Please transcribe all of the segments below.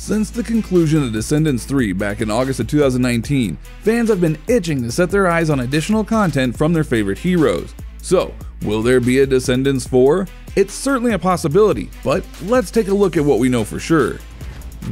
Since the conclusion of Descendants 3 back in August of 2019, fans have been itching to set their eyes on additional content from their favorite heroes. So, will there be a Descendants 4? It's certainly a possibility, but let's take a look at what we know for sure.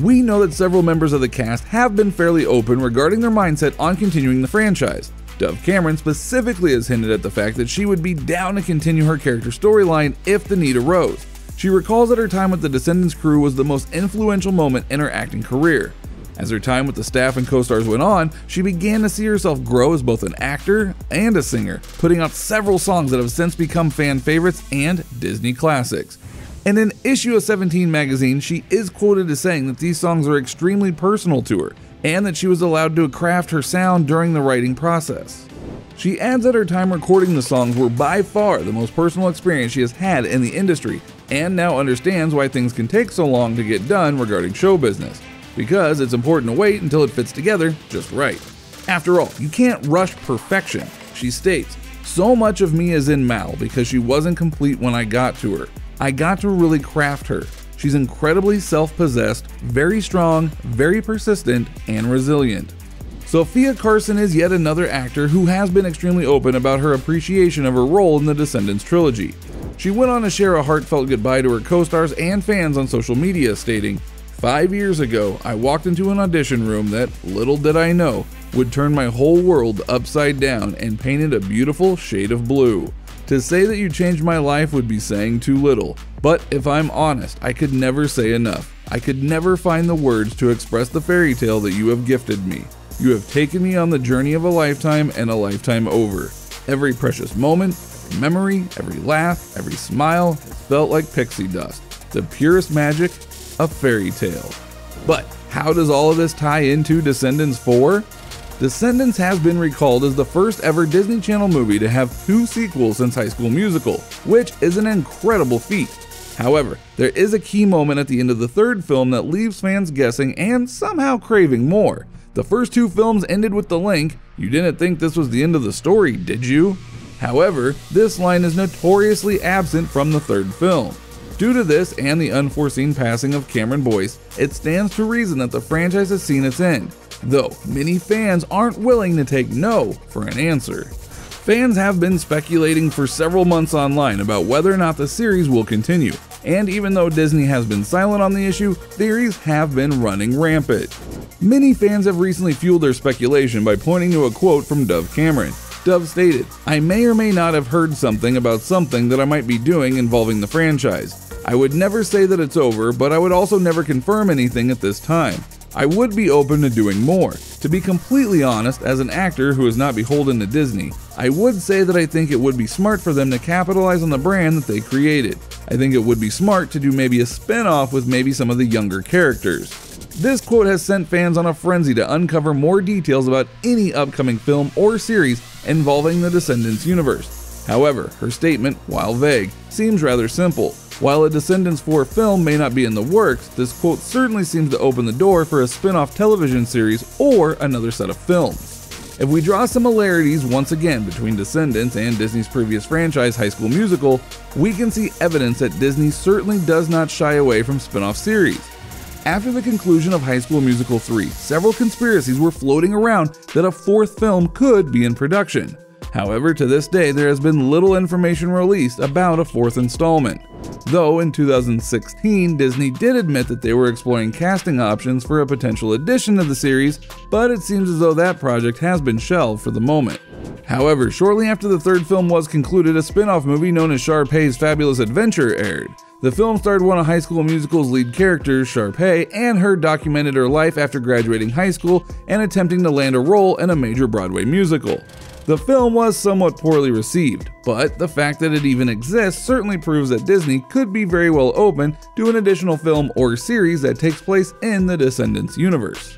We know that several members of the cast have been fairly open regarding their mindset on continuing the franchise. Dove Cameron specifically has hinted at the fact that she would be down to continue her character storyline if the need arose. She recalls that her time with the Descendants crew was the most influential moment in her acting career. As her time with the staff and co-stars went on, she began to see herself grow as both an actor and a singer, putting out several songs that have since become fan favorites and Disney classics. In an issue of 17 magazine, she is quoted as saying that these songs are extremely personal to her, and that she was allowed to craft her sound during the writing process. She adds that her time recording the songs were by far the most personal experience she has had in the industry, and now understands why things can take so long to get done regarding show business, because it's important to wait until it fits together just right. After all, you can't rush perfection. She states, "So much of me is in Mal because she wasn't complete when I got to her. I got to really craft her. She's incredibly self-possessed, very strong, very persistent, and resilient." Sophia Carson is yet another actor who has been extremely open about her appreciation of her role in the Descendants trilogy. She went on to share a heartfelt goodbye to her co-stars and fans on social media, stating, "5 years ago, I walked into an audition room that, little did I know, would turn my whole world upside down and painted a beautiful shade of blue. To say that you changed my life would be saying too little, but if I'm honest, I could never say enough. I could never find the words to express the fairy tale that you have gifted me. You have taken me on the journey of a lifetime and a lifetime over. Every precious moment, every memory, every laugh, every smile has felt like pixie dust. The purest magic, a fairy tale." But how does all of this tie into Descendants 4? Descendants has been recalled as the first ever Disney Channel movie to have 2 sequels since High School Musical, which is an incredible feat. However, there is a key moment at the end of the 3rd film that leaves fans guessing and somehow craving more. The first 2 films ended with the link, "You didn't think this was the end of the story, did you?" However, this line is notoriously absent from the 3rd film. Due to this and the unforeseen passing of Cameron Boyce, it stands to reason that the franchise has seen its end, though many fans aren't willing to take no for an answer. Fans have been speculating for several months online about whether or not the series will continue, and even though Disney has been silent on the issue, theories have been running rampant. Many fans have recently fueled their speculation by pointing to a quote from Dove Cameron. Dove stated, "I may or may not have heard something about something that I might be doing involving the franchise. I would never say that it's over, but I would also never confirm anything at this time. I would be open to doing more. To be completely honest, as an actor who is not beholden to Disney, I would say that I think it would be smart for them to capitalize on the brand that they created. I think it would be smart to do maybe a spin-off with maybe some of the younger characters." This quote has sent fans on a frenzy to uncover more details about any upcoming film or series involving the Descendants universe. However, her statement, while vague, seems rather simple. While a Descendants 4 film may not be in the works, this quote certainly seems to open the door for a spin-off television series or another set of films. If we draw similarities once again between Descendants and Disney's previous franchise High School Musical, we can see evidence that Disney certainly does not shy away from spin-off series. After the conclusion of High School Musical 3, several conspiracies were floating around that a 4th film could be in production. However, to this day, there has been little information released about a 4th installment. Though in 2016, Disney did admit that they were exploring casting options for a potential addition to the series, but it seems as though that project has been shelved for the moment. However, shortly after the 3rd film was concluded, a spin-off movie known as Sharpay's Fabulous Adventure aired. The film starred one of High School Musical's lead characters, Sharpay, and her documented her life after graduating high school and attempting to land a role in a major Broadway musical. The film was somewhat poorly received, but the fact that it even exists certainly proves that Disney could be very well open to an additional film or series that takes place in the Descendants universe.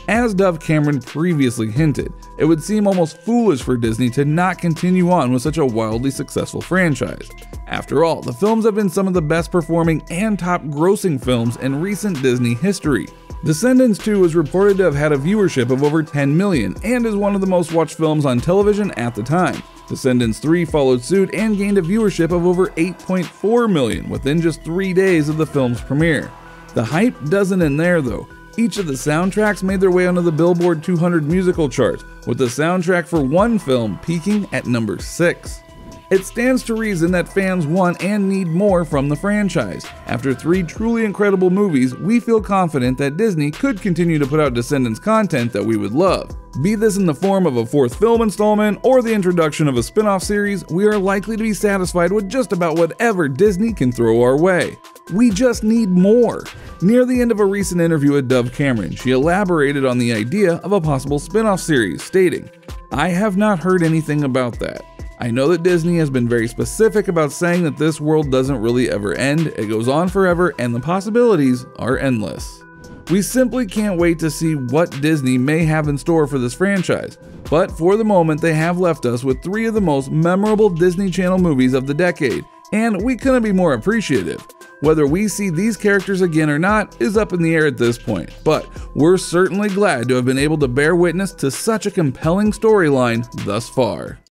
As Dove Cameron previously hinted, it would seem almost foolish for Disney to not continue on with such a wildly successful franchise. After all, the films have been some of the best performing and top grossing films in recent Disney history. Descendants 2 is reported to have had a viewership of over 10 million and is one of the most watched films on television at the time. Descendants 3 followed suit and gained a viewership of over 8.4 million within just 3 days of the film's premiere. The hype doesn't end there though. Each of the soundtracks made their way onto the Billboard 200 musical charts, with the soundtrack for one film peaking at number 6. It stands to reason that fans want and need more from the franchise. After 3 truly incredible movies, we feel confident that Disney could continue to put out Descendants content that we would love. Be this in the form of a 4th film installment or the introduction of a spin-off series, we are likely to be satisfied with just about whatever Disney can throw our way. We just need more. Near the end of a recent interview with Dove Cameron, she elaborated on the idea of a possible spin-off series, stating, "I have not heard anything about that. I know that Disney has been very specific about saying that this world doesn't really ever end, it goes on forever, and the possibilities are endless. We simply can't wait to see what Disney may have in store for this franchise, but for the moment they have left us with 3 of the most memorable Disney Channel movies of the decade, and we couldn't be more appreciative. Whether we see these characters again or not is up in the air at this point, but we're certainly glad to have been able to bear witness to such a compelling storyline thus far."